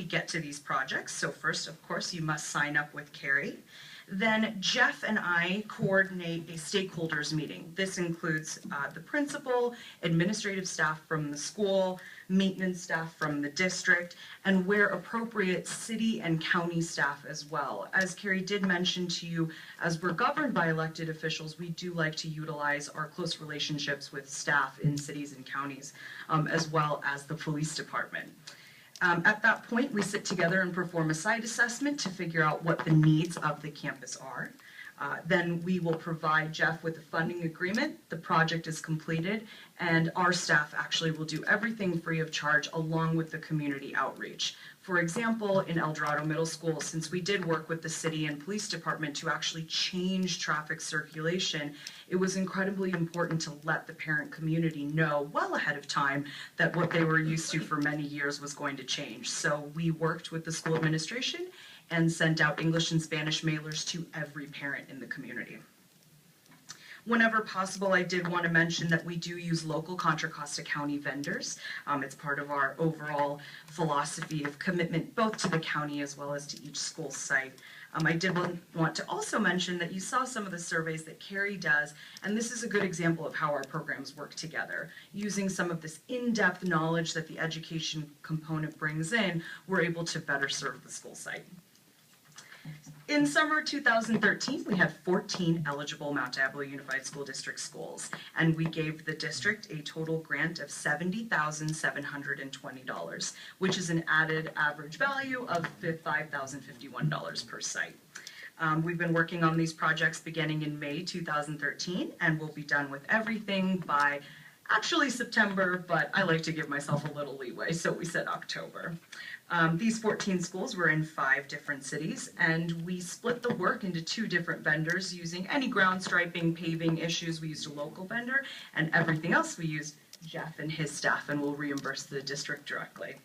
we get to these projects. So first, of course, you must sign up with Carrie. Then Jeff and I coordinate a stakeholders meeting. This includes the principal, administrative staff from the school, maintenance staff from the district, and where appropriate, city and county staff as well. As Carrie did mention to you, as we're governed by elected officials, we do like to utilize our close relationships with staff in cities and counties, as well as the police department. At that point, we sit together and perform a site assessment to figure out what the needs of the campus are. Then we will provide Jeff with a funding agreement. The project is completed, and our staff actually will do everything free of charge along with the community outreach. For example, in El Dorado Middle School, since we did work with the city and police department to actually change traffic circulation, it was incredibly important to let the parent community know well ahead of time that what they were used to for many years was going to change. So we worked with the school administration and sent out English and Spanish mailers to every parent in the community. Whenever possible, I did want to mention that we do use local Contra Costa County vendors. It's part of our overall philosophy of commitment both to the county as well as to each school site. I did want to also mention that you saw some of the surveys that Carrie does, and this is a good example of how our programs work together. Using some of this in-depth knowledge that the education component brings in, we're able to better serve the school site. In summer 2013, we had 14 eligible Mount Diablo Unified School District schools, and we gave the district a total grant of $70,720, which is an added average value of $5,051 per site. We've been working on these projects beginning in May 2013, and we'll be done with everything by actually September, but I like to give myself a little leeway, so we said October. These 14 schools were in 5 different cities, and we split the work into 2 different vendors. Using any ground striping, paving issues, we used a local vendor, and everything else we used Jeff and his staff, and we'll reimburse the district directly.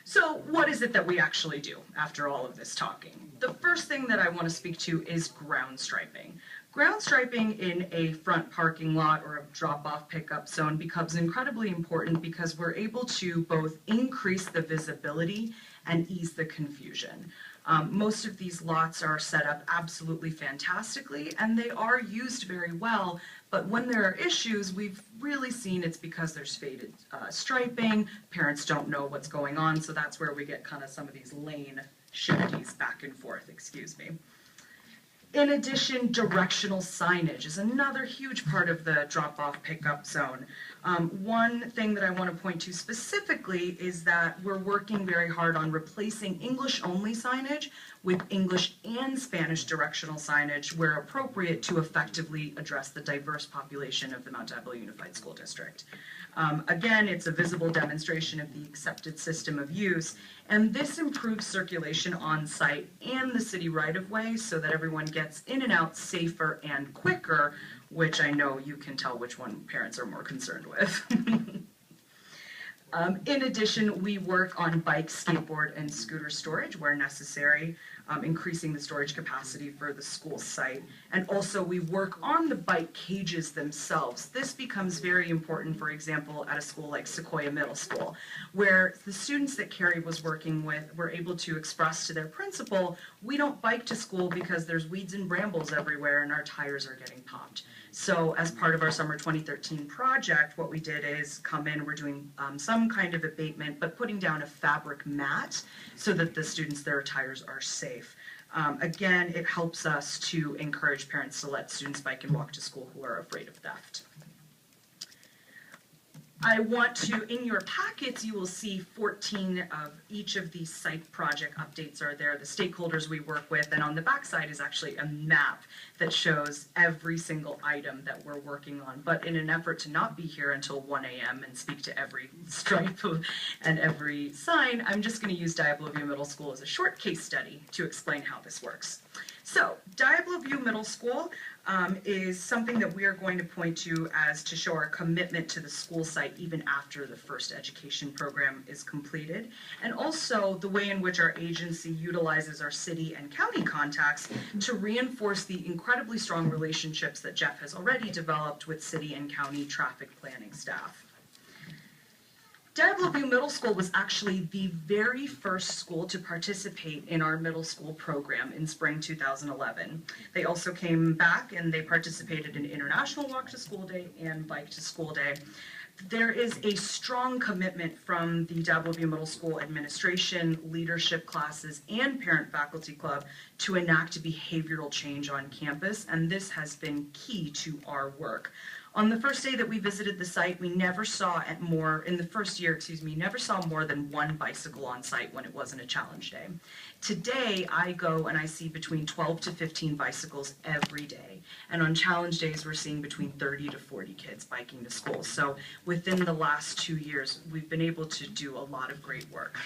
So what is it that we actually do after all of this talking? The first thing that I want to speak to is ground striping. Ground striping in a front parking lot or a drop-off pickup zone becomes incredibly important because we're able to both increase the visibility and ease the confusion. Most of these lots are set up absolutely fantastically, and they are used very well, but when there are issues, we've really seen it's because there's faded striping, parents don't know what's going on, so that's where we get kind of some of these lane shifties back and forth, excuse me. In addition, directional signage is another huge part of the drop-off pickup zone. One thing that I want to point to specifically is that we're working very hard on replacing English-only signage with English and Spanish directional signage where appropriate to effectively address the diverse population of the Mount Diablo Unified School District. Again, it's a visible demonstration of the accepted system of use, and this improves circulation on site and the city right-of-way so that everyone gets in and out safer and quicker, which I know you can tell which one parents are more concerned with. In addition, we work on bike, skateboard, and scooter storage where necessary, increasing the storage capacity for the school site. And also we work on the bike cages themselves. This becomes very important, for example, at a school like Sequoia Middle School, where the students that Carrie was working with were able to express to their principal, we don't bike to school because there's weeds and brambles everywhere and our tires are getting popped. So as part of our summer 2013 project, what we did is come in, we're doing some kind of abatement, but putting down a fabric mat so that the students, their tires are safe. Again, it helps us to encourage parents to let students bike and walk to school who are afraid of theft. I want to, in your packets, you will see 14 of each of these site project updates are there, the stakeholders we work with, and on the back side is actually a map that shows every single item that we're working on. But in an effort to not be here until 1 a.m. and speak to every stripe and every sign, I'm just going to use Diablo View Middle School as a short case study to explain how this works. So, Diablo View Middle School is something that we are going to point to as to show our commitment to the school site even after the first education program is completed, and also the way in which our agency utilizes our city and county contacts to reinforce the incredibly strong relationships that Jeff has already developed with city and county traffic planning staff. Diablo View Middle School was actually the very first school to participate in our middle school program in spring 2011. They also came back and they participated in International Walk to School Day and Bike to School Day. There is a strong commitment from the Diablo View Middle School administration, leadership classes, and parent faculty club to enact behavioral change on campus, and this has been key to our work. On the first day that we visited the site, we never saw in the first year, never saw more than one bicycle on site when it wasn't a challenge day. Today, I go and I see between 12 to 15 bicycles every day. And on challenge days, we're seeing between 30 to 40 kids biking to school. So within the last 2 years, we've been able to do a lot of great work.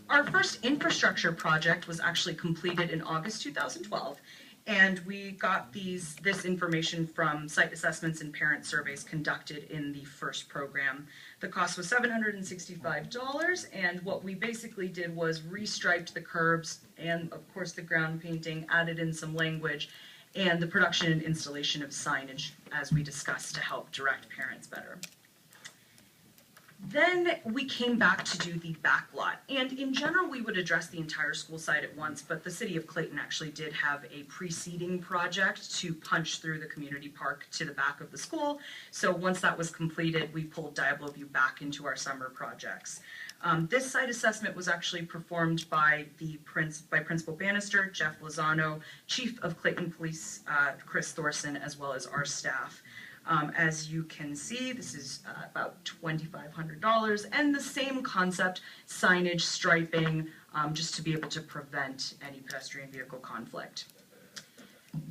Our first infrastructure project was actually completed in August 2012. And we got this information from site assessments and parent surveys conducted in the first program. The cost was $765, and what we basically did was restriped the curbs and, of course, the ground painting, added in some language, and the production and installation of signage, as we discussed, to help direct parents better. Then we came back to do the back lot, and in general we would address the entire school site at once, but the City of Clayton actually did have a preceding project to punch through the community park to the back of the school. So once that was completed, we pulled Diablo View back into our summer projects. This site assessment was actually performed by Principal Bannister, Jeff Lozano, Chief of Clayton Police Chris Thorson, as well as our staff. As you can see, this is about $2,500, and the same concept, signage, striping, just to be able to prevent any pedestrian vehicle conflict.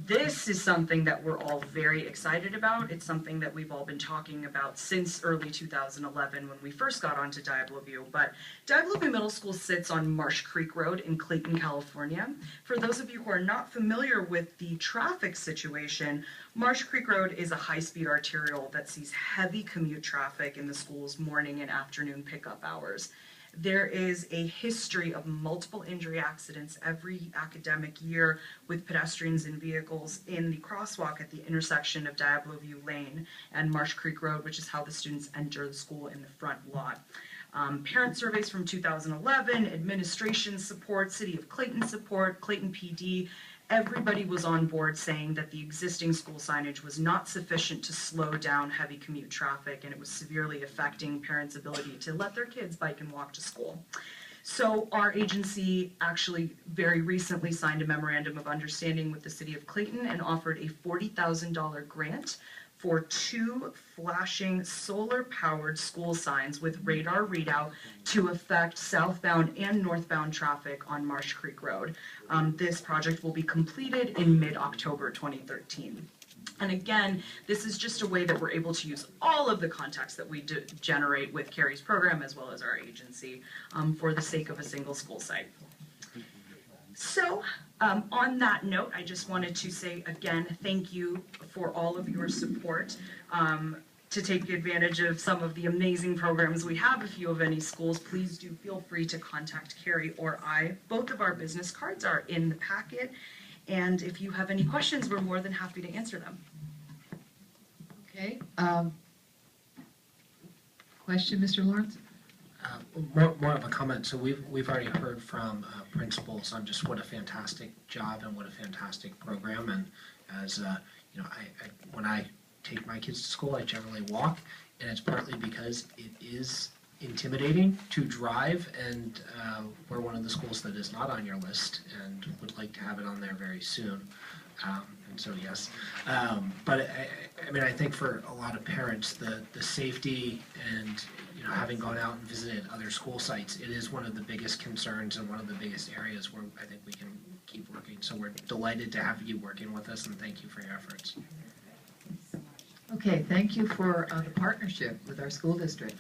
This is something that we're all very excited about. It's something that we've all been talking about since early 2011 when we first got onto Diablo View. But Diablo View Middle School sits on Marsh Creek Road in Clayton, California. For those of you who are not familiar with the traffic situation, Marsh Creek Road is a high-speed arterial that sees heavy commute traffic in the school's morning and afternoon pickup hours. There is a history of multiple injury accidents every academic year with pedestrians and vehicles in the crosswalk at the intersection of Diablo View Lane and Marsh Creek Road, which is how the students enter the school in the front lot. Parent surveys from 2011, administration support, City of Clayton support, Clayton PD, everybody was on board saying that the existing school signage was not sufficient to slow down heavy commute traffic, and it was severely affecting parents' ability to let their kids bike and walk to school. So our agency actually very recently signed a memorandum of understanding with the City of Clayton and offered a $40,000 grant for 2 flashing solar-powered school signs with radar readout to affect southbound and northbound traffic on Marsh Creek Road. This project will be completed in mid-October 2013. And again, this is just a way that we're able to use all of the contacts that we generate with Carrie's program as well as our agency for the sake of a single school site. So, on that note, I just wanted to say again, thank you for all of your support to take advantage of some of the amazing programs we have. If you have any schools, please do feel free to contact Carrie or I. Both of our business cards are in the packet, and if you have any questions, we're more than happy to answer them. Okay. Question, Mr. Lawrence? More of a comment. So we've already heard from principals on just what a fantastic job and what a fantastic program. And as you know, when I take my kids to school, I generally walk, and it's partly because it is intimidating to drive, and we're one of the schools that is not on your list, and would like to have it on there very soon. And so yes, but I mean, I think for a lot of parents, the safety and having gone out and visited other school sites, it is one of the biggest concerns and one of the biggest areas where I think we can keep working. So we're delighted to have you working with us, and thank you for your efforts. Okay, thank you for the partnership with our school district.